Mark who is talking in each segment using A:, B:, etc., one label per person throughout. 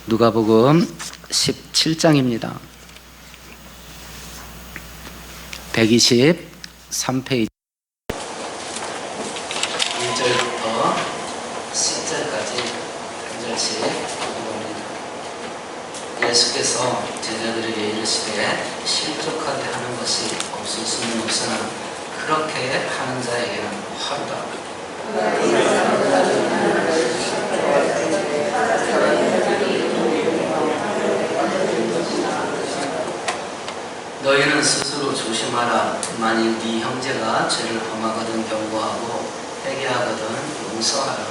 A: 누가복음 17장입니다. 123페이지 1절부터 10절까지 한 절씩 읽어봅니다. 예수께서 제자들에게 이르시되 실족하게 하는 것이 없을 수는 없으나 그렇게 하는 자에게는 화루다. 너희는 스스로 조심하라. 만일 네 형제가 죄를 범하거든 경고하고 회개하거든 용서하라.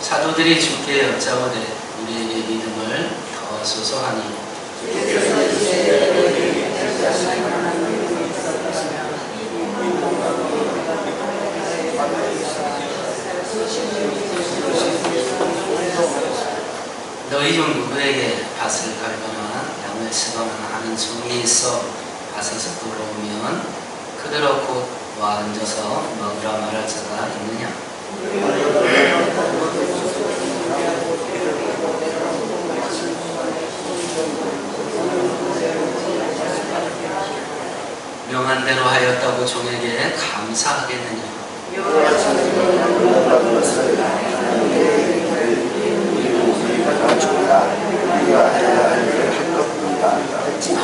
A: 사도들이 주께 여짜오되 우리에게 믿음을 더 소소하니 너희 중 누구에게 밭을 갈거나 양을 치거나 하는 종이 있어 밭에서 돌아오면 그대로 곧 와 앉아서 먹으라 말할 자가 있느냐? 명한 대로 하였다고 종에게 감사하겠느냐?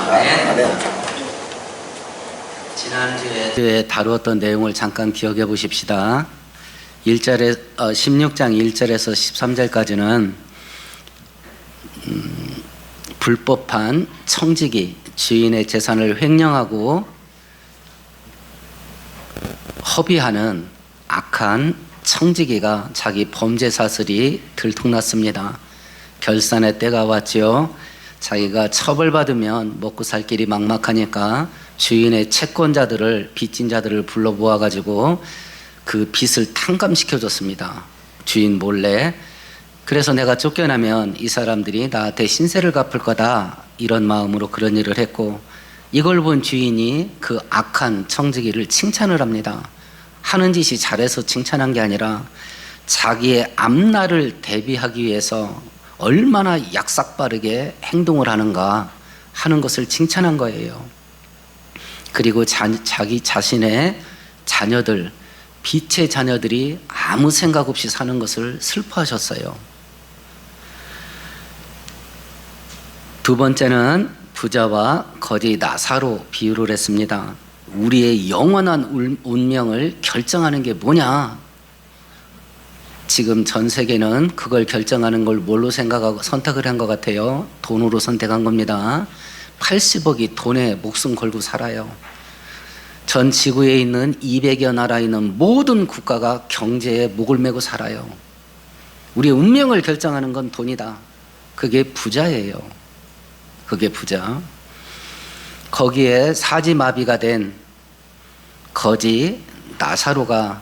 A: 아멘. 지난주에 다루었던 내용을 잠깐 기억해 보십시다. 16장 1절에서 13절까지는 불법한 청지기, 주인의 재산을 횡령하고 허비하는 악한 청지기가 자기 범죄 사슬이 들통났습니다. 결산의 때가 왔지요. 자기가 처벌받으면 먹고 살 길이 막막하니까 주인의 채권자들을, 빚진 자들을 불러 모아가지고 그 빚을 탕감시켜줬습니다. 주인 몰래. 그래서 내가 쫓겨나면 이 사람들이 나한테 신세를 갚을 거다, 이런 마음으로 그런 일을 했고, 이걸 본 주인이 그 악한 청지기를 칭찬을 합니다. 하는 짓이 잘해서 칭찬한 게 아니라 자기의 앞날을 대비하기 위해서 얼마나 약삭빠르게 행동을 하는가 하는 것을 칭찬한 거예요. 그리고 자기 자신의 자녀들, 빛의 자녀들이 아무 생각 없이 사는 것을 슬퍼하셨어요. 두 번째는 부자와 거지 나사로 비유를 했습니다. 우리의 영원한 운명을 결정하는 게 뭐냐? 지금 전 세계는 그걸 결정하는 걸 뭘로 생각하고 선택을 한 것 같아요. 돈으로 선택한 겁니다. 80억이 돈에 목숨 걸고 살아요. 전 지구에 있는 200여 나라에 있는 모든 국가가 경제에 목을 메고 살아요. 우리의 운명을 결정하는 건 돈이다. 그게 부자예요. 그게 부자. 거기에 사지마비가 된 거지 나사로가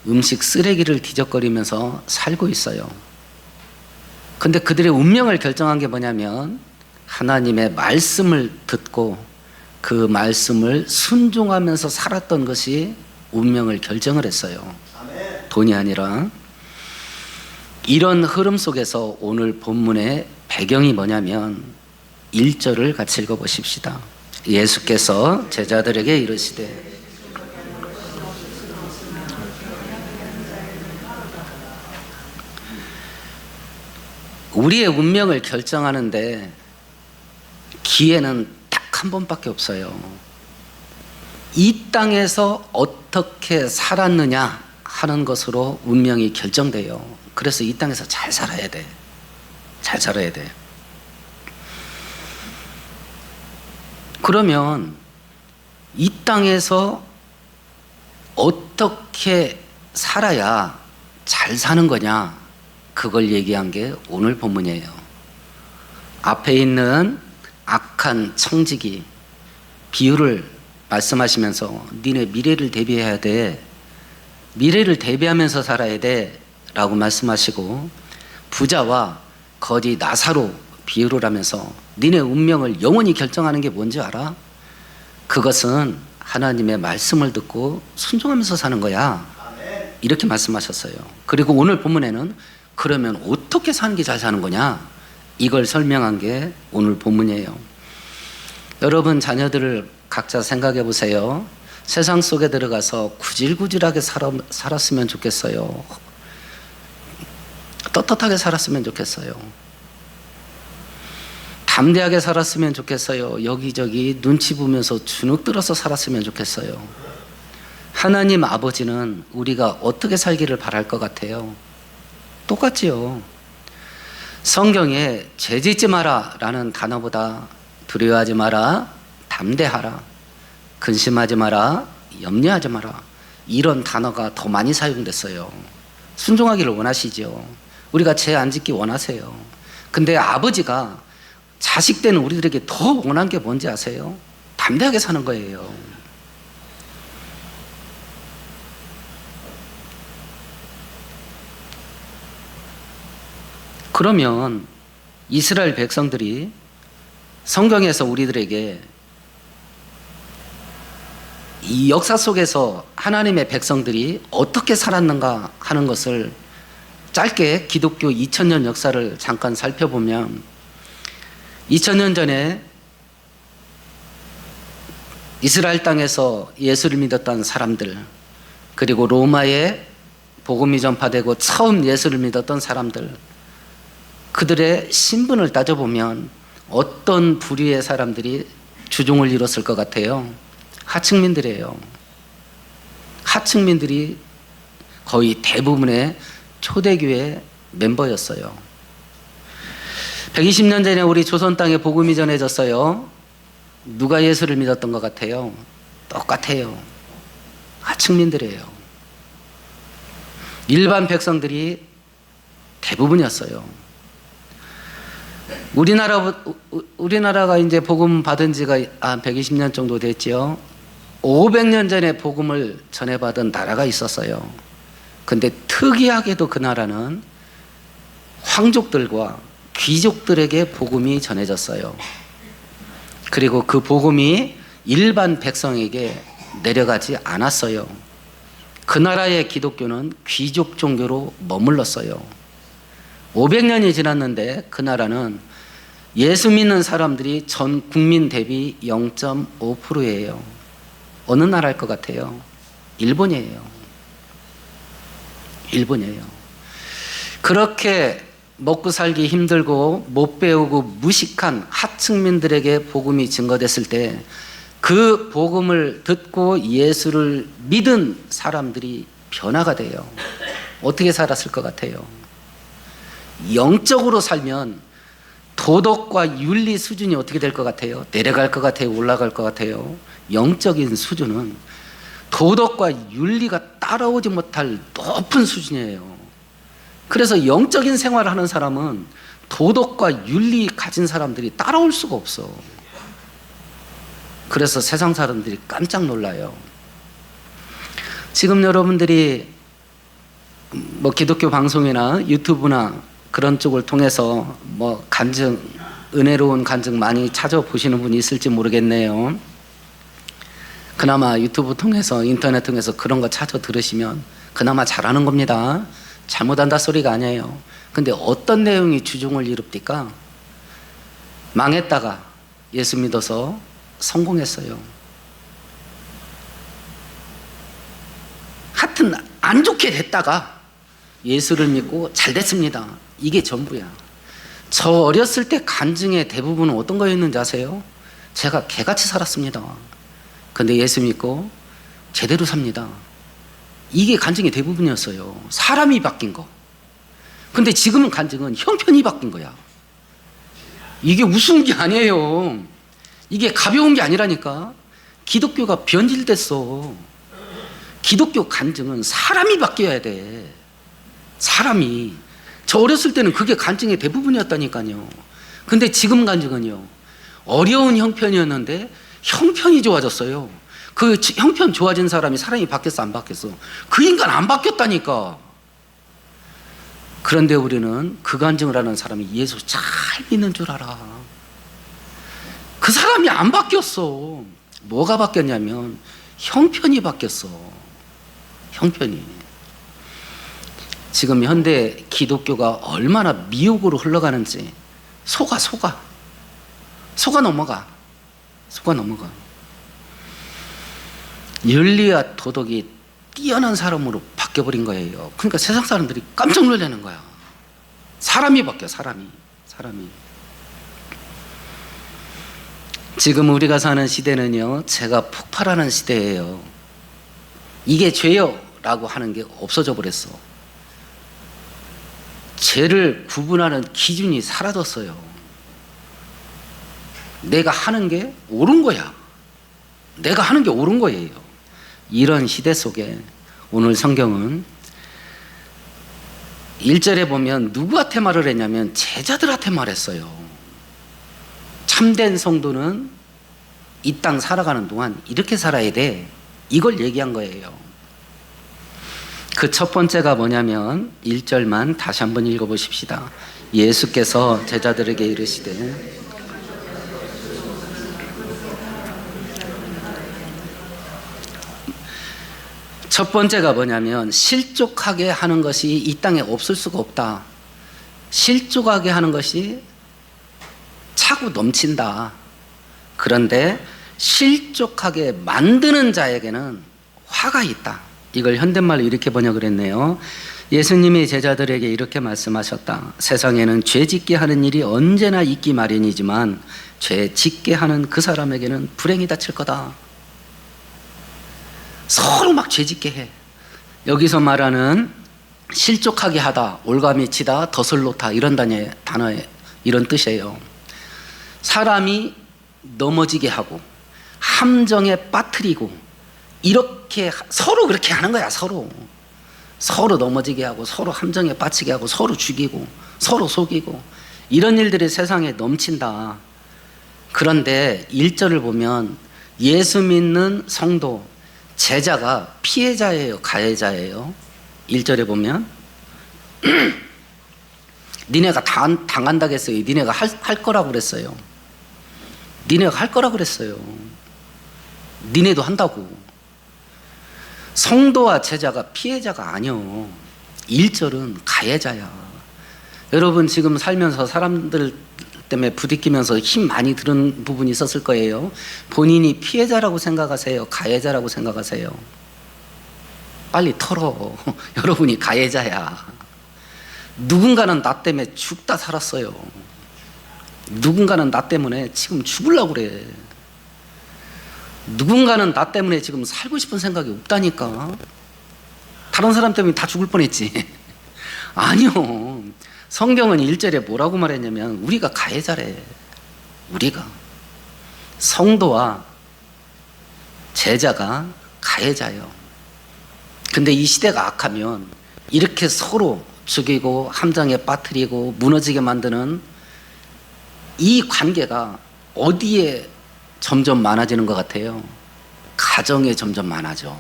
A: 음식 쓰레기를 뒤적거리면서 살고 있어요. 근데 그들의 운명을 결정한 게 뭐냐면 하나님의 말씀을 듣고 그 말씀을 순종하면서 살았던 것이 운명을 결정을 했어요. 돈이 아니라. 이런 흐름 속에서 오늘 본문의 배경이 뭐냐면 1절을 같이 읽어보십시다. 예수께서 제자들에게 이르시되 우리의 운명을 결정하는데 기회는 딱 한 번밖에 없어요. 이 땅에서 어떻게 살았느냐 하는 것으로 운명이 결정돼요. 그래서 이 땅에서 잘 살아야 돼. 잘 살아야 돼. 그러면 이 땅에서 어떻게 살아야 잘 사는 거냐? 그걸 얘기한 게 오늘 본문이에요. 앞에 있는 악한 청지기 비유를 말씀하시면서 니네 미래를 대비해야 돼. 미래를 대비하면서 살아야 돼 라고 말씀하시고, 부자와 거지 나사로 비유를 하면서 니네 운명을 영원히 결정하는 게 뭔지 알아? 그것은 하나님의 말씀을 듣고 순종하면서 사는 거야. 이렇게 말씀하셨어요. 그리고 오늘 본문에는 그러면 어떻게 사는 게 잘 사는 거냐? 이걸 설명한 게 오늘 본문이에요. 여러분 자녀들을 각자 생각해 보세요. 세상 속에 들어가서 구질구질하게 살았으면 좋겠어요. 떳떳하게 살았으면 좋겠어요. 담대하게 살았으면 좋겠어요. 여기저기 눈치 보면서 주눅 들어서 살았으면 좋겠어요. 하나님 아버지는 우리가 어떻게 살기를 바랄 것 같아요? 똑같지요. 성경에 죄짓지 마라 라는 단어보다 두려워하지 마라, 담대하라, 근심하지 마라, 염려하지 마라, 이런 단어가 더 많이 사용됐어요. 순종하기를 원하시죠. 우리가 죄 안 짓기 원하세요. 근데 아버지가 자식 되는 우리들에게 더 원한 게 뭔지 아세요? 담대하게 사는 거예요. 그러면 이스라엘 백성들이 성경에서 우리들에게 이 역사 속에서 하나님의 백성들이 어떻게 살았는가 하는 것을 짧게 기독교 2000년 역사를 잠깐 살펴보면 2000년 전에 이스라엘 땅에서 예수를 믿었던 사람들, 그리고 로마에 복음이 전파되고 처음 예수를 믿었던 사람들, 그들의 신분을 따져보면 어떤 부류의 사람들이 주종을 이뤘을 것 같아요? 하층민들이에요. 하층민들이 거의 대부분의 초대교회 멤버였어요. 120년 전에 우리 조선 땅에 복음이 전해졌어요. 누가 예수를 믿었던 것 같아요? 똑같아요. 하층민들이에요. 일반 백성들이 대부분이었어요. 우리나라가 이제 복음 받은 지가 한 120년 정도 됐죠. 500년 전에 복음을 전해받은 나라가 있었어요. 근데 특이하게도 그 나라는 황족들과 귀족들에게 복음이 전해졌어요. 그리고 그 복음이 일반 백성에게 내려가지 않았어요. 그 나라의 기독교는 귀족 종교로 머물렀어요. 500년이 지났는데 그 나라는 예수 믿는 사람들이 전 국민 대비 0.5%예요. 어느 나라일 것 같아요? 일본이에요. 일본이에요. 그렇게 먹고 살기 힘들고 못 배우고 무식한 하층민들에게 복음이 증거됐을 때 그 복음을 듣고 예수를 믿은 사람들이 변화가 돼요. 어떻게 살았을 것 같아요? 영적으로 살면 도덕과 윤리 수준이 어떻게 될 것 같아요? 내려갈 것 같아요? 올라갈 것 같아요? 영적인 수준은 도덕과 윤리가 따라오지 못할 높은 수준이에요. 그래서 영적인 생활을 하는 사람은 도덕과 윤리 가진 사람들이 따라올 수가 없어. 그래서 세상 사람들이 깜짝 놀라요. 지금 여러분들이 뭐 기독교 방송이나 유튜브나 그런 쪽을 통해서 뭐 간증, 은혜로운 간증 많이 찾아보시는 분이 있을지 모르겠네요. 그나마 유튜브 통해서, 인터넷 통해서 그런 거 찾아 들으시면 그나마 잘하는 겁니다. 잘못한다 소리가 아니에요. 근데 어떤 내용이 주종을 이룹니까? 망했다가 예수 믿어서 성공했어요. 하여튼 안 좋게 됐다가 예수를 믿고 잘 됐습니다. 이게 전부야. 저 어렸을 때 간증의 대부분은 어떤 거였는지 아세요? 제가 개같이 살았습니다. 근데 예수 믿고 제대로 삽니다. 이게 간증의 대부분이었어요. 사람이 바뀐 거. 근데 지금은 간증은 형편이 바뀐 거야. 이게 우스운 게 아니에요. 이게 가벼운 게 아니라니까. 기독교가 변질됐어. 기독교 간증은 사람이 바뀌어야 돼. 사람이. 저 어렸을 때는 그게 간증의 대부분이었다니까요. 근데 지금 간증은요, 어려운 형편이었는데 형편이 좋아졌어요. 그 형편 좋아진 사람이 바뀌었어, 안 바뀌었어? 그 인간 안 바뀌었다니까. 그런데 우리는 그 간증을 하는 사람이 예수 잘 믿는 줄 알아. 그 사람이 안 바뀌었어. 뭐가 바뀌었냐면 형편이 바뀌었어. 형편이. 지금 현대 기독교가 얼마나 미혹으로 흘러가는지 속아 넘어가. 윤리와 도덕이 뛰어난 사람으로 바뀌어버린 거예요. 그러니까 세상 사람들이 깜짝 놀라는 거야. 사람이 바뀌어. 사람이. 지금 우리가 사는 시대는요, 죄가 폭발하는 시대예요. 이게 죄요 라고 하는 게 없어져 버렸어. 죄를 구분하는 기준이 사라졌어요. 내가 하는 게 옳은 거야. 내가 하는 게 옳은 거예요. 이런 시대 속에 오늘 성경은 1절에 보면 누구한테 말을 했냐면 제자들한테 말했어요. 참된 성도는 이 땅 살아가는 동안 이렇게 살아야 돼. 이걸 얘기한 거예요. 그 첫 번째가 뭐냐면 1절만 다시 한번 읽어보십시다. 예수께서 제자들에게 이르시되 첫 번째가 뭐냐면 실족하게 하는 것이 이 땅에 없을 수가 없다. 실족하게 하는 것이 차고 넘친다. 그런데 실족하게 만드는 자에게는 화가 있다. 이걸 현대말로 이렇게 번역을 했네요. 예수님이 제자들에게 이렇게 말씀하셨다. 세상에는 죄 짓게 하는 일이 언제나 있기 마련이지만 죄 짓게 하는 그 사람에게는 불행이 닥칠 거다. 서로 막 죄 짓게 해. 여기서 말하는 실족하게 하다, 올가미 치다, 덫을 놓다 이런 단어에 이런 뜻이에요. 사람이 넘어지게 하고 함정에 빠뜨리고 이렇게 서로 그렇게 하는 거야. 서로 넘어지게 하고 서로 함정에 빠지게 하고 서로 죽이고 서로 속이고 이런 일들이 세상에 넘친다. 그런데 1절을 보면 예수 믿는 성도 제자가 피해자예요, 가해자예요? 1절에 보면 니네가 당한다고 했어요. 니네가 할 거라고 그랬어요. 니네가 할 거라고 그랬어요. 니네도 한다고. 성도와 제자가 피해자가 아니요. 1절은 가해자야. 여러분 지금 살면서 사람들 때문에 부딪히면서 힘 많이 들은 부분이 있었을 거예요. 본인이 피해자라고 생각하세요? 가해자라고 생각하세요? 빨리 털어. 여러분이 가해자야. 누군가는 나 때문에 죽다 살았어요. 누군가는 나 때문에 지금 죽으려고 그래. 누군가는 나 때문에 지금 살고 싶은 생각이 없다니까. 다른 사람 때문에 다 죽을 뻔했지. 아니요. 성경은 1절에 뭐라고 말했냐면 우리가 가해자래. 우리가. 성도와 제자가 가해자예요. 근데 이 시대가 악하면 이렇게 서로 죽이고 함정에 빠뜨리고 무너지게 만드는 이 관계가 어디에 점점 많아지는 것 같아요? 가정에 점점 많아져.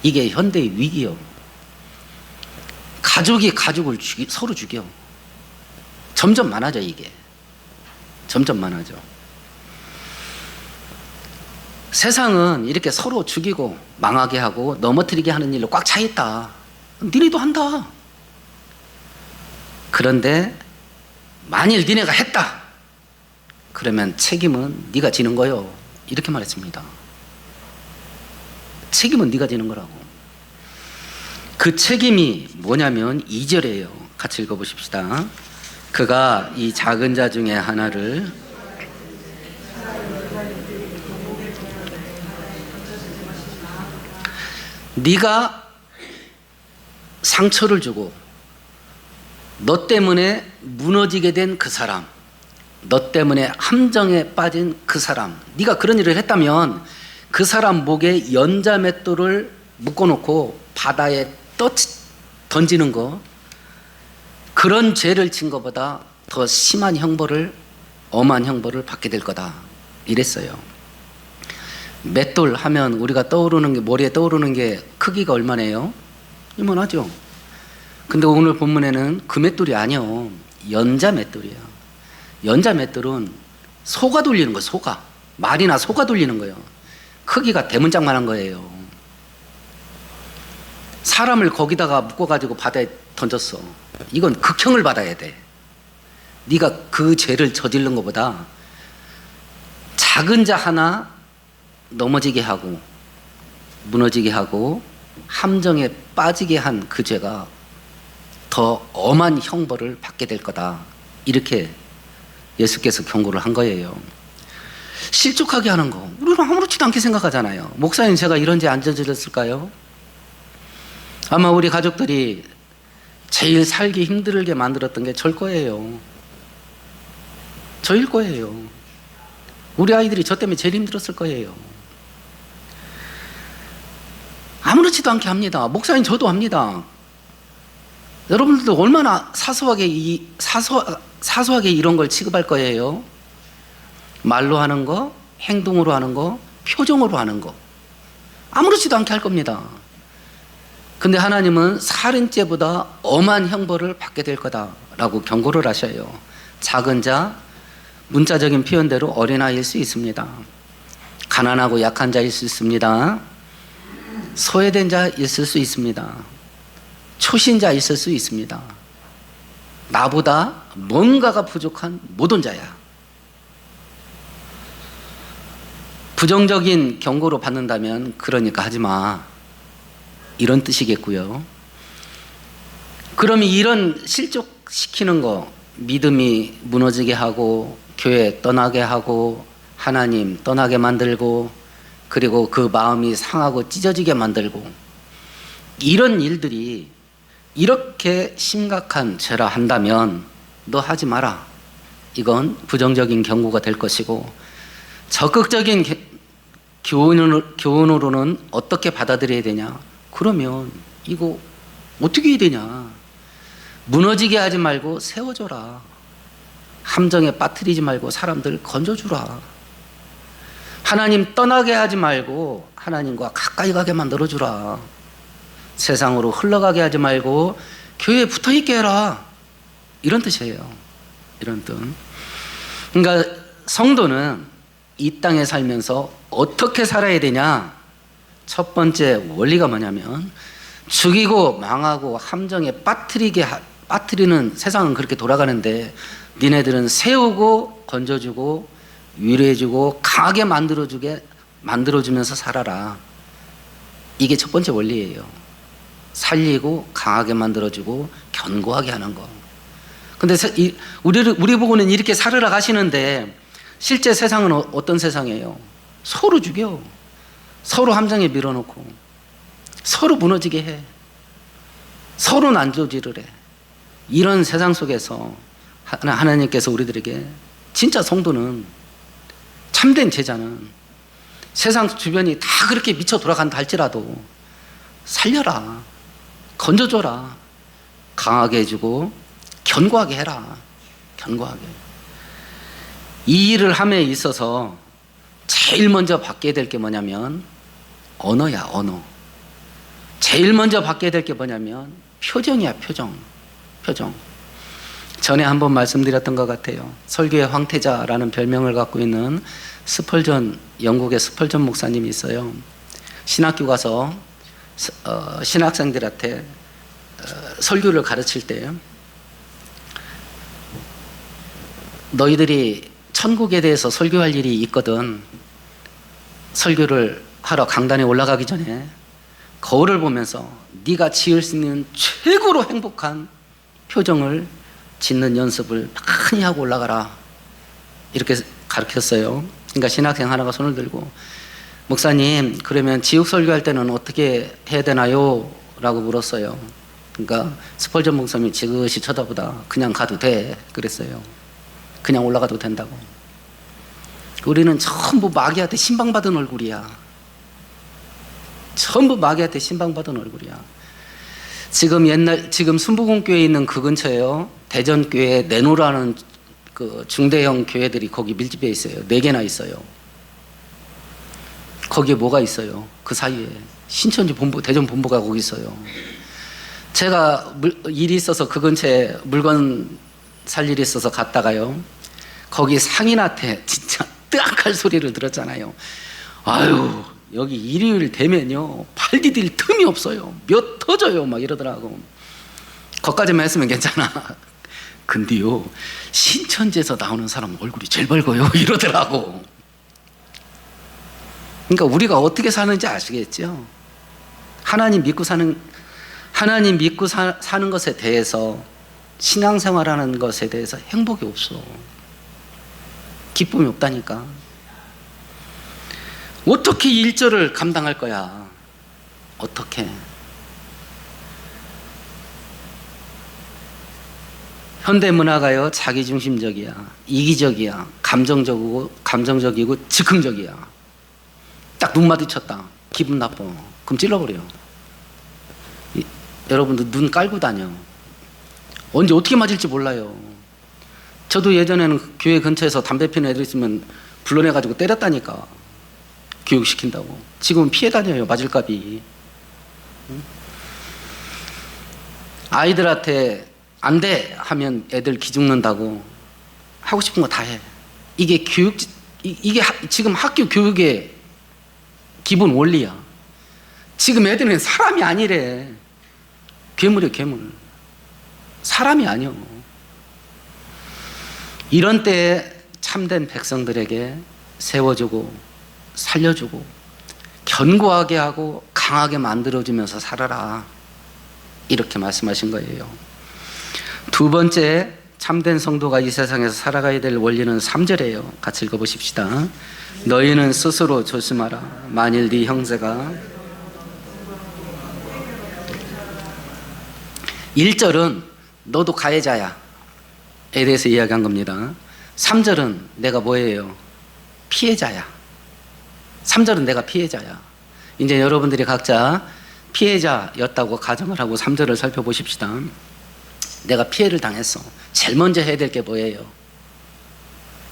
A: 이게 현대의 위기요. 가족이 가족을 서로 죽여. 점점 많아져. 이게 점점 많아져. 세상은 이렇게 서로 죽이고 망하게 하고 넘어뜨리게 하는 일로 꽉 차 있다. 니네도 한다. 그런데 만일 니네가 했다 그러면 책임은 네가 지는 거요. 이렇게 말했습니다. 책임은 네가 지는 거라고. 그 책임이 뭐냐면 2절이에요. 같이 읽어보십시다. 그가 이 작은 자 중에 하나를 네가 상처를 주고 너 때문에 무너지게 된 그 사람, 너 때문에 함정에 빠진 그 사람, 네가 그런 일을 했다면 그 사람 목에 연자맷돌을 묶어놓고 바다에 던지는 거, 그런 죄를 진 것보다 더 심한 형벌을, 엄한 형벌을 받게 될 거다 이랬어요. 맷돌 하면 우리가 떠오르는 게, 머리에 떠오르는 게 크기가 얼마나요? 이만하죠. 근데 오늘 본문에는 그 맷돌이 아니요, 연자 맷돌이에요. 연자 맷돌은 소가 돌리는 거예요. 소가, 말이나 소가 돌리는 거예요. 크기가 대문짝만한 거예요. 사람을 거기다가 묶어가지고 바다에 던졌어. 이건 극형을 받아야 돼. 네가 그 죄를 저지른 것보다 작은 자 하나 넘어지게 하고 무너지게 하고 함정에 빠지게 한 그 죄가 더 엄한 형벌을 받게 될 거다. 이렇게 예수께서 경고를 한 거예요. 실족하게 하는 거 우리는 아무렇지도 않게 생각하잖아요. 목사님, 제가 이런 죄 안 저질렀을까요? 아마 우리 가족들이 제일 살기 힘들게 만들었던 게 저일 거예요. 저일 거예요. 우리 아이들이 저 때문에 제일 힘들었을 거예요. 아무렇지도 않게 합니다. 목사님, 저도 합니다. 여러분들도 얼마나 사소하게 이런 걸 취급할 거예요. 말로 하는 거, 행동으로 하는 거, 표정으로 하는 거 아무렇지도 않게 할 겁니다. 근데 하나님은 살인죄보다 엄한 형벌을 받게 될 거다라고 경고를 하셔요. 작은 자, 문자적인 표현대로 어린아이일 수 있습니다. 가난하고 약한 자일 수 있습니다. 소외된 자 있을 수 있습니다. 초신자 있을 수 있습니다. 나보다 뭔가가 부족한 모든 자야. 부정적인 경고로 받는다면 그러니까 하지 마, 이런 뜻이겠고요. 그러면 이런 실족시키는 거, 믿음이 무너지게 하고 교회 떠나게 하고 하나님 떠나게 만들고 그리고 그 마음이 상하고 찢어지게 만들고, 이런 일들이 이렇게 심각한 죄라 한다면 너 하지 마라. 이건 부정적인 경고가 될 것이고, 적극적인 교훈으로는 어떻게 받아들여야 되냐? 그러면 이거 어떻게 해야 되냐? 무너지게 하지 말고 세워줘라. 함정에 빠뜨리지 말고 사람들 건져주라. 하나님 떠나게 하지 말고 하나님과 가까이 가게 만들어주라. 세상으로 흘러가게 하지 말고 교회에 붙어있게 해라. 이런 뜻이에요. 이런 뜻. 그러니까 성도는 이 땅에 살면서 어떻게 살아야 되냐? 첫 번째 원리가 뭐냐면, 죽이고 망하고 함정에 빠뜨리는 세상은 그렇게 돌아가는데 니네들은 세우고 건져주고 위로해주고 강하게 만들어주면서 살아라. 이게 첫 번째 원리예요. 살리고 강하게 만들어주고 견고하게 하는 거. 근데 우리 보고는 이렇게 살으라 가시는데 실제 세상은 어떤 세상이에요? 서로 죽여. 서로 함정에 밀어넣고 서로 무너지게 해. 서로 난조질을 해. 이런 세상 속에서 하나님께서 우리들에게, 진짜 성도는, 참된 제자는 세상 주변이 다 그렇게 미쳐 돌아간다 할지라도 살려라. 건져줘라. 강하게 해주고 견고하게 해라. 견고하게. 이 일을 함에 있어서 제일 먼저 바뀌어야 될 게 뭐냐면 언어야, 언어. 제일 먼저 바뀌어야 될 게 뭐냐면 표정이야, 표정. 표정. 전에 한번 말씀드렸던 것 같아요. 설교의 황태자라는 별명을 갖고 있는 영국의 스펄전 목사님이 있어요. 신학교 가서 신학생들한테 설교를 가르칠 때, 너희들이 천국에 대해서 설교할 일이 있거든. 설교를 하러 강단에 올라가기 전에 거울을 보면서 네가 지을 수 있는 최고로 행복한 표정을 짓는 연습을 많이 하고 올라가라. 이렇게 가르쳤어요. 그러니까 신학생 하나가 손을 들고, 목사님, 그러면 지옥 설교할 때는 어떻게 해야 되나요? 라고 물었어요. 그러니까 스펄전 목사님이 지그시 쳐다보다 그냥 가도 돼 그랬어요. 그냥 올라가도 된다고. 우리는 전부 마귀한테 신방받은 얼굴이야. 전부 마귀한테 신방받은 얼굴이야. 지금 순복음교회에 있는 그 근처에요, 대전교회 내노라는 그 중대형 교회들이 거기 밀집해 있어요. 4개나 있어요. 거기에 뭐가 있어요? 그 사이에 신천지 본부, 대전 본부가 거기 있어요. 제가 일이 있어서 그 근처에 물건 살 일이 있어서 갔다가요, 거기 상인한테 진짜 뜨악할 소리를 들었잖아요. 아유, 여기 일요일 되면요 팔 디딜 틈이 없어요. 몇 터져요 막 이러더라고. 거기까지만 했으면 괜찮아. 근데요 신천지에서 나오는 사람 얼굴이 제일 밝아요 이러더라고. 그러니까 우리가 어떻게 사는지 아시겠죠? 하나님 믿고 사는 것에 대해서, 신앙생활하는 것에 대해서 행복이 없어. 기쁨이 없다니까. 어떻게 1절을 감당할 거야? 어떻게? 현대 문화가요 자기중심적이야, 이기적이야, 감정적이고 즉흥적이야. 딱 눈 마주쳤다 기분 나빠 그럼 찔러버려. 여러분들 눈 깔고 다녀. 언제 어떻게 맞을지 몰라요. 저도 예전에는 교회 근처에서 담배 피는 애들 있으면 불러내가지고 때렸다니까, 교육시킨다고. 지금은 피해 다녀요 맞을까비. 아이들한테 안 돼 하면 애들 기죽는다고 하고 싶은 거 다 해. 이게 지금 학교 교육의 기본 원리야. 지금 애들은 사람이 아니래. 괴물이야 괴물. 사람이 아니요. 이런 때에 참된 백성들에게 세워주고 살려주고 견고하게 하고 강하게 만들어주면서 살아라, 이렇게 말씀하신 거예요. 두 번째 참된 성도가 이 세상에서 살아가야 될 원리는 3절이에요. 같이 읽어보십시다. 너희는 스스로 조심하라. 만일 네 형제가, 1절은 너도 가해자야 에 대해서 이야기한 겁니다. 3절은 내가 뭐예요? 피해자야. 3절은 내가 피해자야. 이제 여러분들이 각자 피해자였다고 가정을 하고 3절을 살펴보십시다. 내가 피해를 당했어. 제일 먼저 해야 될 게 뭐예요?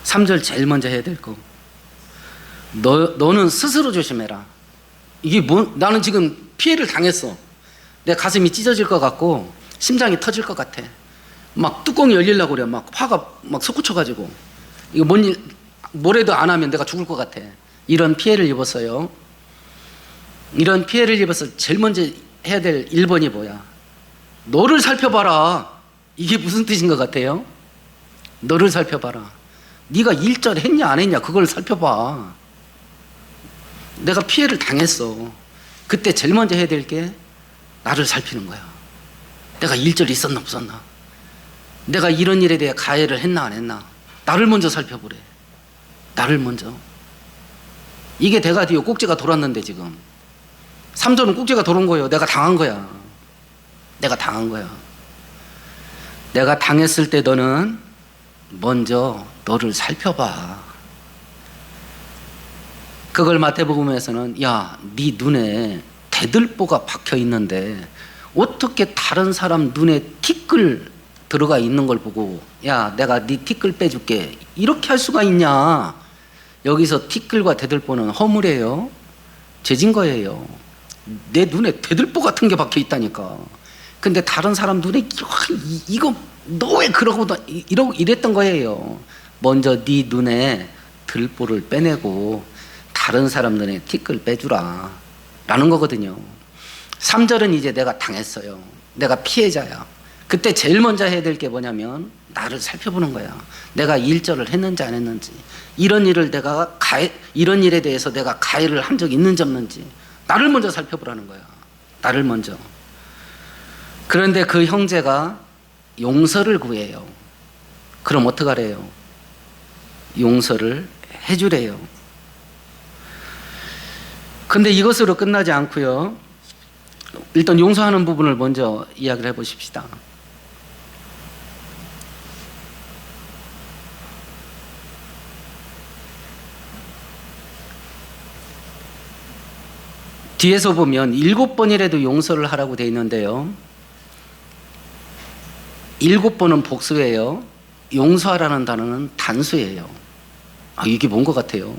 A: 3절 제일 먼저 해야 될 거. 너는 스스로 조심해라. 이게 나는 지금 피해를 당했어. 내 가슴이 찢어질 것 같고 심장이 터질 것 같아. 막 뚜껑이 열리려고 그래. 막 화가 막 솟구쳐가지고 이거 뭐래도 안 하면 내가 죽을 것 같아. 이런 피해를 입었어요. 이런 피해를 입어서 제일 먼저 해야 될 1번이 뭐야? 너를 살펴봐라. 이게 무슨 뜻인 것 같아요? 너를 살펴봐라. 네가 1절 했냐 안 했냐 그걸 살펴봐. 내가 피해를 당했어. 그때 제일 먼저 해야 될 게 나를 살피는 거야. 내가 1절 있었나 없었나, 내가 이런 일에 대해 가해를 했나 안 했나, 나를 먼저 살펴보래. 나를 먼저. 이게 대가디오 꼭지가 돌았는데 지금 3절은 꼭지가 돌은 거예요. 내가 당한 거야. 내가 당한 거야. 내가 당했을 때 너는 먼저 너를 살펴봐. 그걸 마태복음에서는 야, 네 눈에 대들보가 박혀 있는데 어떻게 다른 사람 눈에 티끌 들어가 있는 걸 보고 야, 내가 네 티끌 빼줄게, 이렇게 할 수가 있냐. 여기서 티끌과 대들보는 허물이에요. 죄진 거예요. 내 눈에 대들보 같은 게 박혀 있다니까. 근데 다른 사람 눈에 이거 너 왜 그러고 이랬던 거예요. 먼저 네 눈에 들보를 빼내고 다른 사람 눈에 티끌 빼주라 라는 거거든요. 3절은 이제 내가 당했어요. 내가 피해자야. 그때 제일 먼저 해야 될 게 뭐냐면 나를 살펴보는 거야. 내가 1절을 했는지 안 했는지, 이런 일에 대해서 내가 가해를 한 적이 있는지 없는지 나를 먼저 살펴보라는 거야. 나를 먼저. 그런데 그 형제가 용서를 구해요. 그럼 어떡하래요? 용서를 해주래요. 근데 이것으로 끝나지 않고요. 일단 용서하는 부분을 먼저 이야기를 해보십시다. 뒤에서 보면 7번이라도 용서를 하라고 되어 있는데요. 7번은 복수예요. 용서하라는 단어는 단수예요. 이게 뭔 것 같아요?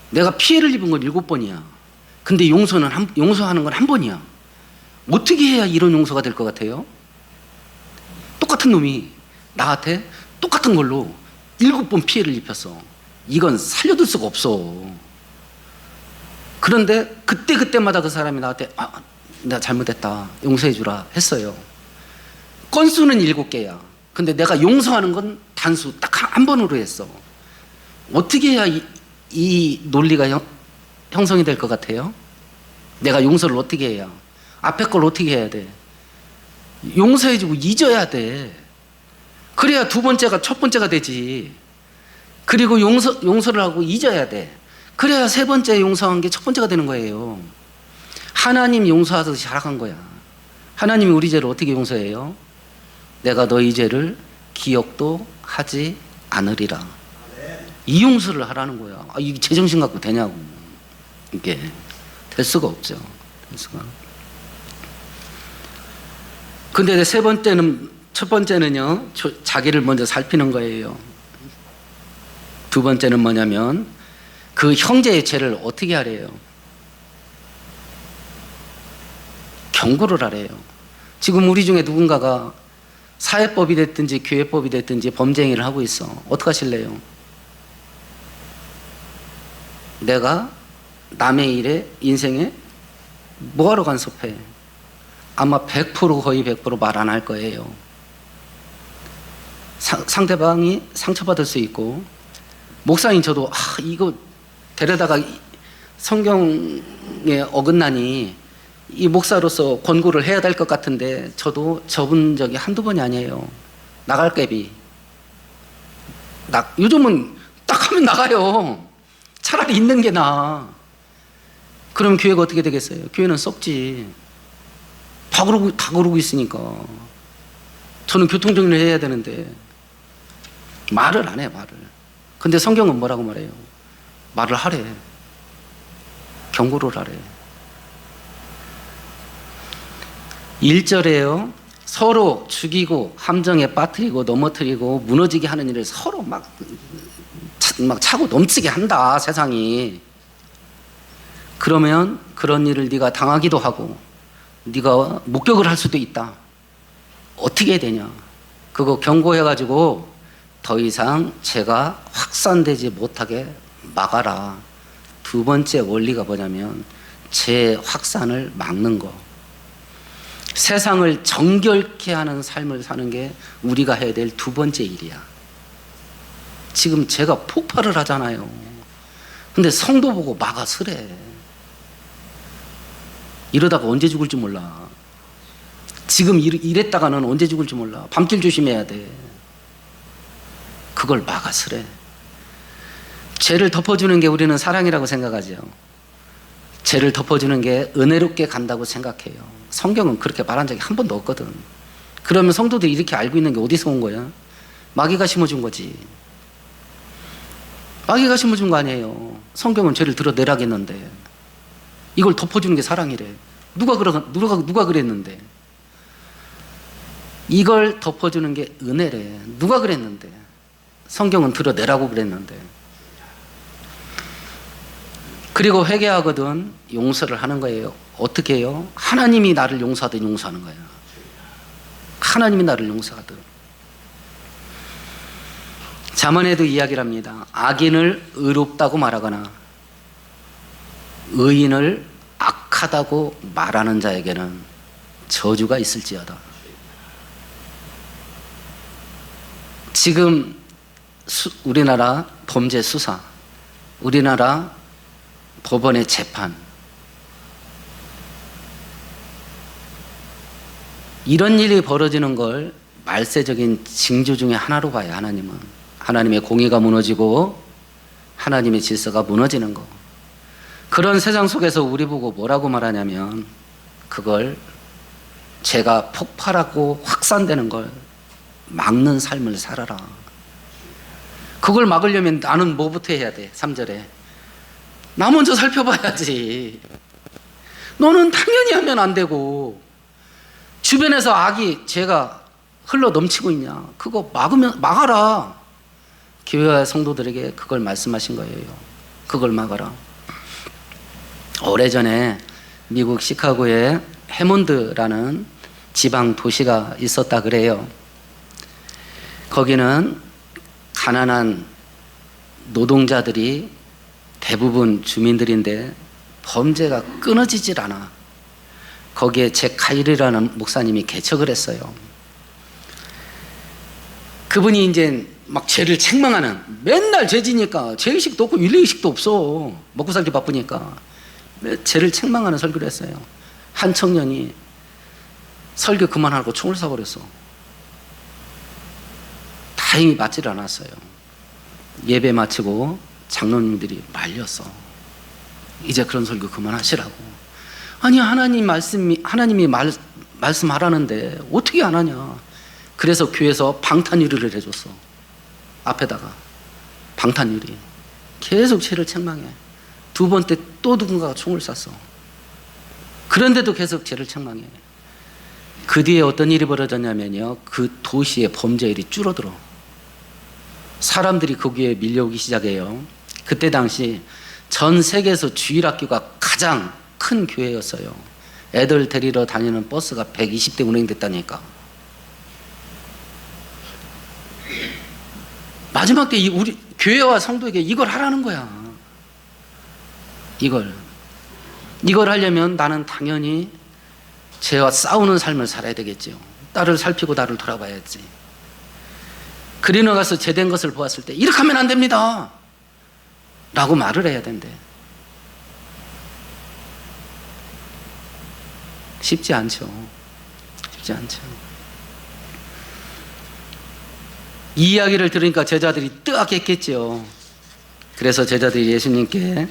A: 내가 피해를 입은 건 7번이야. 근데 용서하는 건 1번이야. 어떻게 해야 이런 용서가 될 것 같아요? 똑같은 놈이 나한테 똑같은 걸로 7번 피해를 입혔어. 이건 살려둘 수가 없어. 그런데 그때마다 그 사람이 나한테 내가 잘못했다 용서해 주라 했어요. 건수는 7개야. 근데 내가 용서하는 건 단수 딱 한 번으로 했어. 어떻게 해야 이 논리가 형성이 될 것 같아요? 내가 용서를 어떻게 해야? 앞에 걸 어떻게 해야 돼? 용서해주고 잊어야 돼. 그래야 두 번째가 첫 번째가 되지. 그리고 용서를 하고 잊어야 돼. 그래야 세 번째 용서한 게 첫 번째가 되는 거예요. 하나님 용서하듯이 살아간 거야. 하나님이 우리 죄를 어떻게 용서해요? 내가 너희 죄를 기억도 하지 않으리라. 이 용서를 하라는 거야. 이게 제정신 갖고 되냐고. 이게 될 수가 없죠. 될 수가. 근데 첫 번째는요, 자기를 먼저 살피는 거예요. 두 번째는 뭐냐면, 그 형제의 죄를 어떻게 하래요? 경고를 하래요. 지금 우리 중에 누군가가 사회법이 됐든지 교회법이 됐든지 범죄 행위를 하고 있어. 어떡하실래요? 내가 남의 일에 인생에 뭐하러 간섭해? 아마 100% 거의 100% 말 안 할 거예요. 상대방이 상처받을 수 있고, 목사님 저도 이거 데려다가 성경에 어긋나니 이 목사로서 권고를 해야 될 것 같은데 저도 접은 적이 한두 번이 아니에요. 나갈 깹이. 요즘은 딱 하면 나가요. 차라리 있는 게 나아. 그럼 교회가 어떻게 되겠어요? 교회는 썩지. 다 그러고 있으니까. 저는 교통정리를 해야 되는데 말을 안 해, 말을. 근데 성경은 뭐라고 말해요? 말을 하래. 경고를 하래. 1절에요. 서로 죽이고 함정에 빠뜨리고 넘어뜨리고 무너지게 하는 일을 서로 막 차고 넘치게 한다, 세상이. 그러면 그런 일을 네가 당하기도 하고 네가 목격을 할 수도 있다. 어떻게 해야 되냐? 그거 경고해가지고 더 이상 죄가 확산되지 못하게 막아라. 두 번째 원리가 뭐냐면 죄 확산을 막는 거. 세상을 정결케 하는 삶을 사는 게 우리가 해야 될 두 번째 일이야. 지금 죄가 폭발을 하잖아요. 근데 성도 보고 막아서래. 이러다가 언제 죽을지 몰라. 지금 이랬다가는 언제 죽을지 몰라. 밤길 조심해야 돼. 그걸 막아서래. 죄를 덮어주는 게 우리는 사랑이라고 생각하죠. 죄를 덮어주는 게 은혜롭게 간다고 생각해요. 성경은 그렇게 말한 적이 한 번도 없거든. 그러면 성도들이 이렇게 알고 있는 게 어디서 온 거야? 마귀가 심어준 거지. 마귀가 심어준 거 아니에요. 성경은 죄를 드러내라겠는데 이걸 덮어주는 게 사랑이래. 누가 그랬는데? 이걸 덮어주는 게 은혜래. 누가 그랬는데? 성경은 드러내라고 그랬는데. 그리고 회개하거든 용서를 하는 거예요. 어떻게 해요? 하나님이 나를 용서하든 용서하는 거예요. 하나님이 나를 용서하든. 잠언에도 이야기를 합니다. 악인을 의롭다고 말하거나 의인을 악하다고 말하는 자에게는 저주가 있을지어다. 지금 우리나라 범죄 수사, 우리나라 법원의 재판, 이런 일이 벌어지는 걸 말세적인 징조 중에 하나로 봐요. 하나님은 하나님의 공의가 무너지고 하나님의 질서가 무너지는 거. 그런 세상 속에서 우리 보고 뭐라고 말하냐면 그걸 죄가 폭발하고 확산되는 걸 막는 삶을 살아라. 그걸 막으려면 나는 뭐부터 해야 돼? 3절에 나 먼저 살펴봐야지. 너는 당연히 하면 안 되고 주변에서 악이 죄가 흘러 넘치고 있냐? 그거 막아라. 교회와 성도들에게 그걸 말씀하신 거예요. 그걸 막아라. 오래전에 미국 시카고에 해몬드라는 지방 도시가 있었다 그래요. 거기는 가난한 노동자들이 대부분 주민들인데 범죄가 끊어지질 않아. 거기에 잭카일이라는 목사님이 개척을 했어요. 그분이 이제 막 죄를 책망하는, 맨날 죄지니까 죄의식도 없고 윤리의식도 없어. 먹고 살기 바쁘니까 죄를 책망하는 설교를 했어요. 한 청년이 설교 그만하고 총을 쏴버렸어. 다행히 맞질 않았어요. 예배 마치고 장로님들이 말렸어. 이제 그런 설교 그만하시라고. 아니, 하나님이 말씀하라는데 어떻게 안 하냐. 그래서 교회에서 방탄유리를 해줬어. 앞에다가 방탄유리. 계속 죄를 책망해. 두 번 때 또 누군가가 총을 쐈어. 그런데도 계속 죄를 책망해. 그 뒤에 어떤 일이 벌어졌냐면요, 그 도시의 범죄율이 줄어들어. 사람들이 거기에 밀려오기 시작해요. 그때 당시 전 세계에서 주일학교가 가장 큰 교회였어요. 애들 데리러 다니는 버스가 120대 운행됐다니까. 마지막 때 우리 교회와 성도에게 이걸 하라는 거야. 이걸 하려면 나는 당연히 죄와 싸우는 삶을 살아야 되겠죠. 나를 살피고 나를 돌아봐야지. 그리너 가서 죄된 것을 보았을 때 이렇게 하면 안 됩니다 라고 말을 해야 된대. 쉽지 않죠. 이 이야기를 들으니까 제자들이 뜨악했겠죠. 그래서 제자들이 예수님께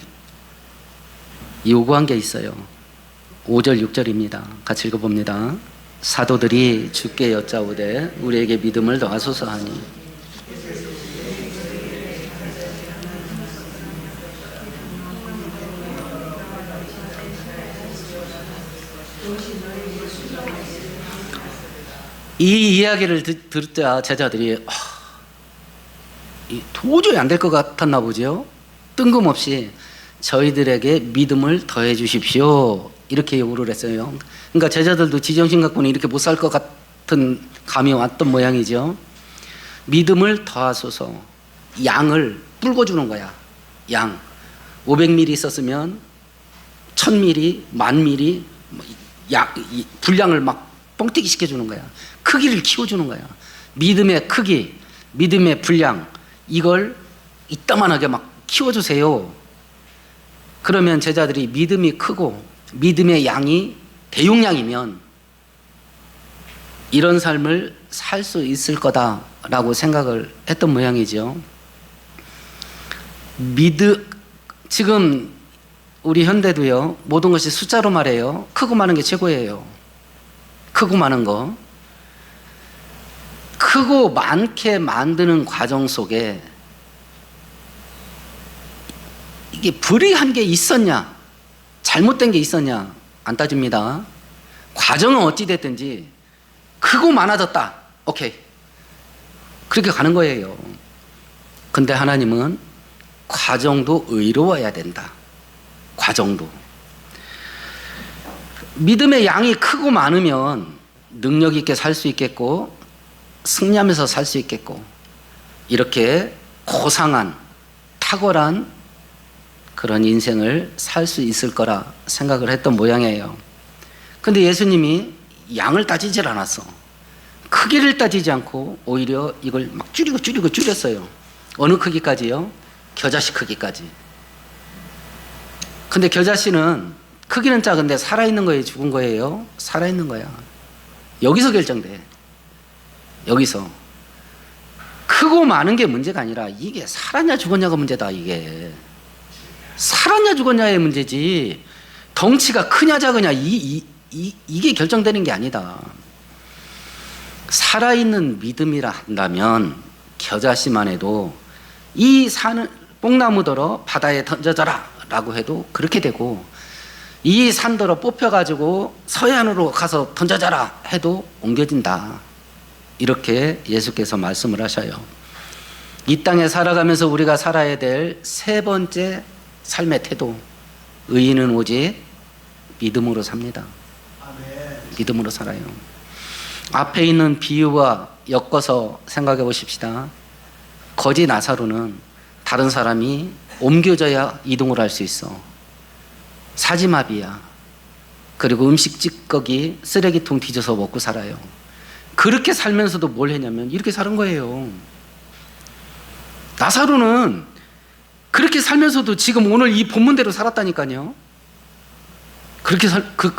A: 요구한 게 있어요. 5절 6절입니다. 같이 읽어봅니다. 사도들이 주께 여짜오되 우리에게 믿음을 더하소서 하니 이 이야기를 듣자 제자들이 도저히 안 될 것 같았나 보죠. 뜬금없이 저희들에게 믿음을 더해 주십시오 이렇게 요구를 했어요. 그러니까 제자들도 지정신 갖고는 이렇게 못 살 것 같은 감이 왔던 모양이죠. 믿음을 더하소서. 양을 불고 주는 거야. 양 500ml 있었으면 1000ml, 10,000ml 분량을 막 뻥튀기 시켜주는 거야. 크기를 키워주는 거야. 믿음의 크기, 믿음의 분량, 이걸 이따만하게 막 키워주세요. 그러면 제자들이 믿음이 크고 믿음의 양이 대용량이면 이런 삶을 살 수 있을 거다라고 생각을 했던 모양이죠. 지금 우리 현대도요, 모든 것이 숫자로 말해요. 크고 많은 게 최고예요. 크고 많은 거. 크고 많게 만드는 과정 속에 이게 불이한 게 있었냐, 잘못된 게 있었냐 안 따집니다. 과정은 어찌 됐든지 크고 많아졌다. 오케이. 그렇게 가는 거예요. 근데 하나님은 과정도 의로워야 된다. 과정도. 믿음의 양이 크고 많으면 능력 있게 살 수 있겠고 승리하면서 살 수 있겠고 이렇게 고상한 탁월한 그런 인생을 살 수 있을 거라 생각을 했던 모양이에요. 근데 예수님이 양을 따지질 않았어. 크기를 따지지 않고 오히려 이걸 막 줄였어요. 어느 크기까지요? 겨자씨 크기까지. 근데 겨자씨는 크기는 작은데 살아있는 거예요, 죽은 거예요? 살아있는 거야. 여기서 결정돼. 여기서. 크고 많은 게 문제가 아니라 이게 살았냐 죽었냐가 문제다. 이게 살았냐 죽었냐의 문제지 덩치가 크냐 작으냐 이게 결정되는 게 아니다. 살아있는 믿음이라 한다면 겨자씨만 해도 이 산을 뽕나무더러 바다에 던져져라 라고 해도 그렇게 되고 이 산더러 뽑혀가지고 서해안으로 가서 던져져라 해도 옮겨진다. 이렇게 예수께서 말씀을 하셔요. 이 땅에 살아가면서 우리가 살아야 될 세 번째 삶의 태도, 의인은 오직 믿음으로 삽니다. 믿음으로 살아요. 앞에 있는 비유와 엮어서 생각해 보십시다. 거지 나사로는 다른 사람이 옮겨져야 이동을 할 수 있어. 사지마비야. 그리고 음식 찌꺼기 쓰레기통 뒤져서 먹고 살아요. 그렇게 살면서도 뭘 했냐면 이렇게 사는 거예요. 나사로는 그렇게 살면서도 지금 오늘 이 본문대로 살았다니까요. 그렇게 그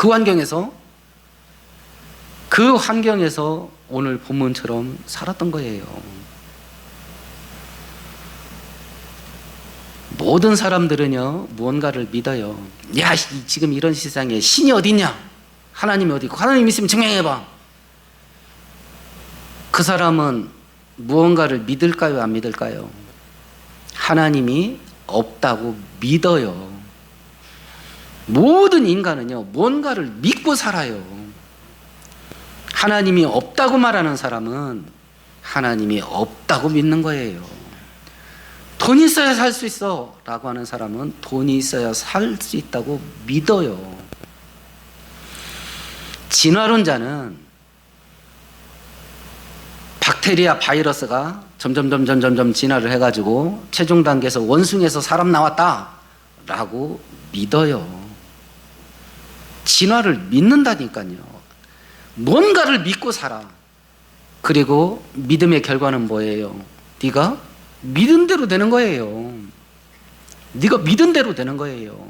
A: 환경에서 오늘 본문처럼 살았던 거예요. 모든 사람들은요, 무언가를 믿어요. 야, 지금 이런 세상에 신이 어디 있냐? 하나님이 어디 있고, 하나님 있으면 증명해봐. 그 사람은 무언가를 믿을까요, 안 믿을까요? 하나님이 없다고 믿어요. 모든 인간은요, 뭔가를 믿고 살아요. 하나님이 없다고 말하는 사람은 하나님이 없다고 믿는 거예요. 돈 있어야 살 수 있어 라고 하는 사람은 돈이 있어야 살 수 있다고 믿어요. 진화론자는 박테리아 바이러스가 점점 진화를 해가지고 최종 단계에서 원숭이에서 사람 나왔다 라고 믿어요. 진화를 믿는다니까요. 뭔가를 믿고 살아. 그리고 믿음의 결과는 뭐예요? 네가 믿은 대로 되는 거예요. 네가 믿은 대로 되는 거예요.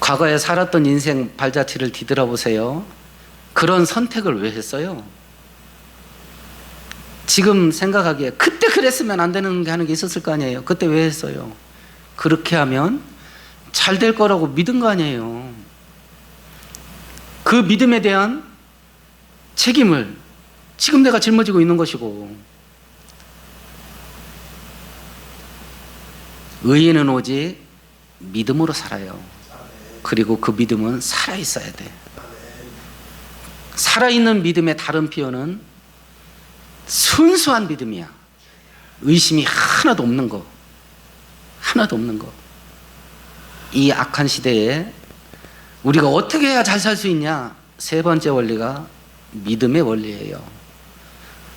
A: 과거에 살았던 인생 발자취를 뒤돌아보세요. 그런 선택을 왜 했어요? 지금 생각하기에 그때 그랬으면 안 되는 게 하는 게 있었을 거 아니에요. 그때 왜 했어요? 그렇게 하면 잘 될 거라고 믿은 거 아니에요. 그 믿음에 대한 책임을 지금 내가 짊어지고 있는 것이고, 의인은 오직 믿음으로 살아요. 그리고 그 믿음은 살아있어야 돼. 살아있는 믿음의 다른 표현은 순수한 믿음이야. 의심이 하나도 없는 거. 하나도 없는 거. 이 악한 시대에 우리가 어떻게 해야 잘 살 수 있냐? 세 번째 원리가 믿음의 원리예요.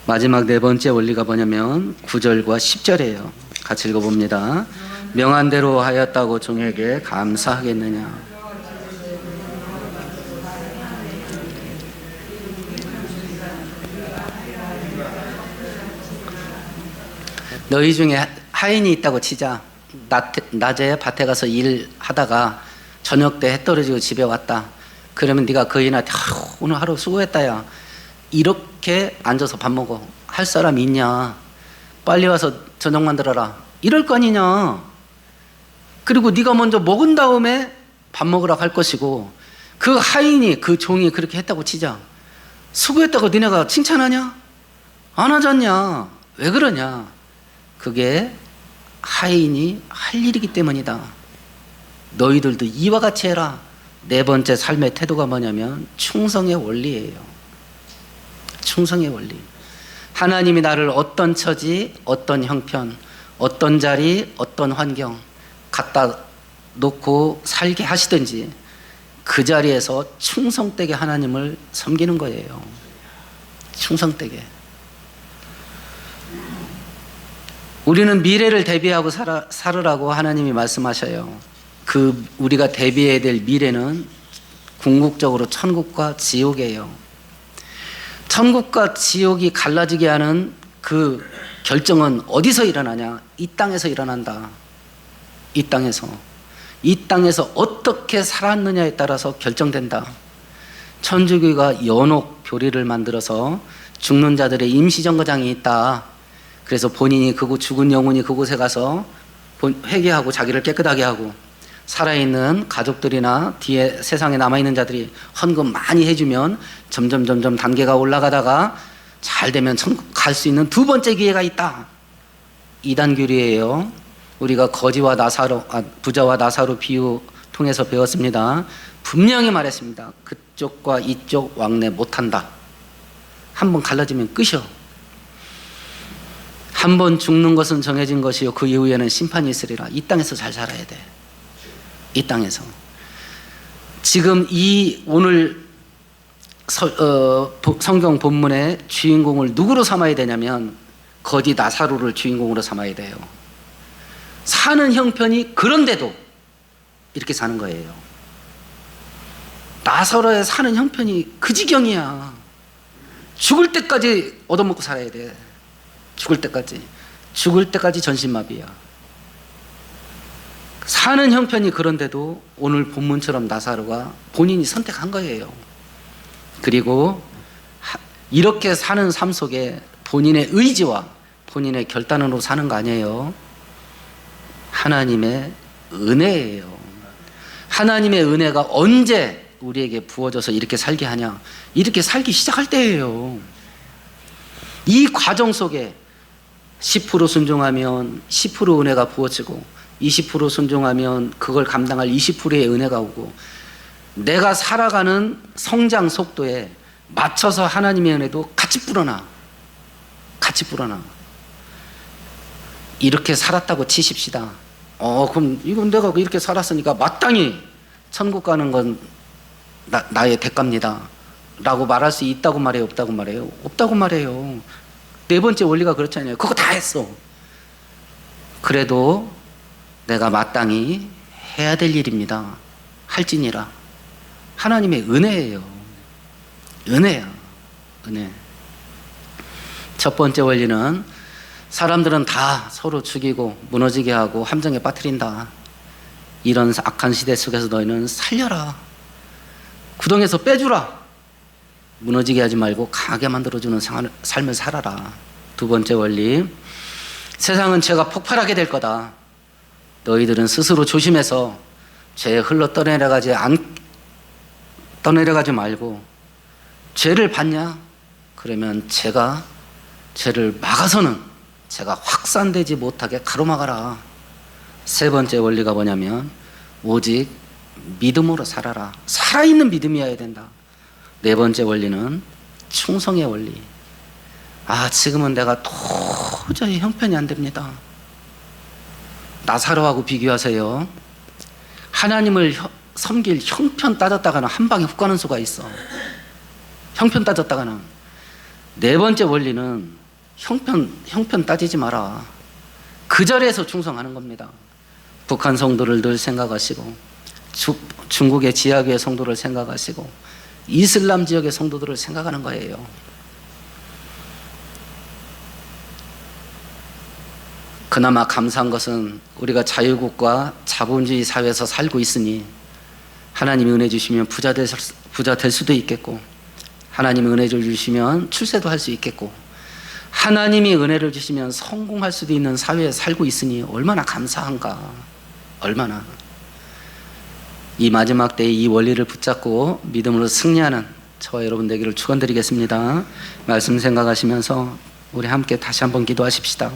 A: 마지막 네 번째 원리가 뭐냐면 9절과 10절이에요. 같이 읽어봅니다. 명한 대로 하였다고 종에게 감사하겠느냐? 너희 중에 하인이 있다고 치자. 낮에 밭에 가서 일하다가 저녁 때 해 떨어지고 집에 왔다. 그러면 네가 그 인한테 오늘 하루 수고했다 야. 이렇게 앉아서 밥 먹어. 할 사람 있냐? 빨리 와서 저녁 만들어라. 이럴 거 아니냐? 그리고 네가 먼저 먹은 다음에 밥 먹으라 할 것이고, 그 하인이, 그 종이 그렇게 했다고 치자. 수고했다고 니네가 칭찬하냐? 안 하잖냐? 왜 그러냐? 그게 하인이 할 일이기 때문이다. 너희들도 이와 같이 해라. 네 번째 삶의 태도가 뭐냐면 충성의 원리예요. 충성의 원리. 하나님이 나를 어떤 처지, 어떤 형편, 어떤 자리, 어떤 환경 갖다 놓고 살게 하시든지 그 자리에서 충성되게 하나님을 섬기는 거예요. 충성되게. 우리는 미래를 대비하고 살으라고 하나님이 말씀하셔요. 그 우리가 대비해야 될 미래는 궁극적으로 천국과 지옥이에요. 천국과 지옥이 갈라지게 하는 그 결정은 어디서 일어나냐? 이 땅에서 일어난다. 이 땅에서. 이 땅에서 어떻게 살았느냐에 따라서 결정된다. 천주교가 연옥 교리를 만들어서 죽는 자들의 임시정거장이 있다. 그래서 본인이 죽은 영혼이 그곳에 가서 회개하고 자기를 깨끗하게 하고, 살아있는 가족들이나 뒤에 세상에 남아있는 자들이 헌금 많이 해주면 점점 단계가 올라가다가 잘 되면 천국 갈 수 있는 두 번째 기회가 있다. 이단 교리예요. 우리가 부자와 나사로 비유 통해서 배웠습니다. 분명히 말했습니다. 그쪽과 이쪽 왕래 못한다. 한번 갈라지면 끝이요. 한 번 죽는 것은 정해진 것이요 그 이후에는 심판이 있으리라. 이 땅에서 잘 살아야 돼. 이 땅에서. 지금 이 오늘 성경 본문의 주인공을 누구로 삼아야 되냐면 거지 나사로를 주인공으로 삼아야 돼요. 사는 형편이 그런데도 이렇게 사는 거예요. 나사로의 사는 형편이 그 지경이야. 죽을 때까지 얻어먹고 살아야 돼. 죽을 때까지. 죽을 때까지 전신마비야. 사는 형편이 그런데도 오늘 본문처럼 나사로가 본인이 선택한 거예요. 그리고 이렇게 사는 삶 속에 본인의 의지와 본인의 결단으로 사는 거 아니에요. 하나님의 은혜예요. 하나님의 은혜가 언제 우리에게 부어져서 이렇게 살게 하냐? 이렇게 살기 시작할 때예요. 이 과정 속에 10% 순종하면 10% 은혜가 부어지고 20% 순종하면 그걸 감당할 20%의 은혜가 오고 내가 살아가는 성장 속도에 맞춰서 하나님의 은혜도 같이 불어나. 같이 불어나. 이렇게 살았다고 치십시다. 그럼 이건 내가 이렇게 살았으니까 마땅히 천국 가는 건 나의 대가입니다 라고 말할 수 있다고 말해요? 없다고 말해요? 없다고 말해요. 네 번째 원리가 그렇잖아요. 그거 다 했어. 그래도 내가 마땅히 해야 될 일입니다. 할지니라. 하나님의 은혜예요. 은혜야. 은혜. 첫 번째 원리는 사람들은 다 서로 죽이고 무너지게 하고 함정에 빠뜨린다. 이런 악한 시대 속에서 너희는 살려라. 구덩이에서 빼주라. 무너지게 하지 말고 강하게 만들어주는 삶을 살아라. 두 번째 원리, 세상은 죄가 폭발하게 될 거다. 너희들은 스스로 조심해서 죄에 흘러 떠내려가지 말고 죄를 받냐? 그러면 죄를 막아서는 죄가 확산되지 못하게 가로막아라. 세 번째 원리가 뭐냐면 오직 믿음으로 살아라. 살아있는 믿음이어야 된다. 네 번째 원리는 충성의 원리. 지금은 내가 도저히 형편이 안 됩니다. 나사로하고 비교하세요. 하나님을 섬길 형편 따졌다가는 한 방에 훅 가는 수가 있어. 형편 따졌다가는. 네 번째 원리는 형편 따지지 마라. 그 자리에서 충성하는 겁니다. 북한 성도를 늘 생각하시고 중국의 지하교회 성도를 생각하시고 이슬람 지역의 성도들을 생각하는 거예요. 그나마 감사한 것은 우리가 자유국가 자본주의 사회에서 살고 있으니 하나님이 은혜 주시면 부자 될 수도 있겠고 하나님이 은혜 주시면 출세도 할 수 있겠고 하나님이 은혜를 주시면 성공할 수도 있는 사회에 살고 있으니 얼마나 감사한가. 얼마나. 이 마지막 때에 이 원리를 붙잡고 믿음으로 승리하는 저와 여러분 되기를 축원드리겠습니다. 말씀 생각하시면서 우리 함께 다시 한번 기도하십시다.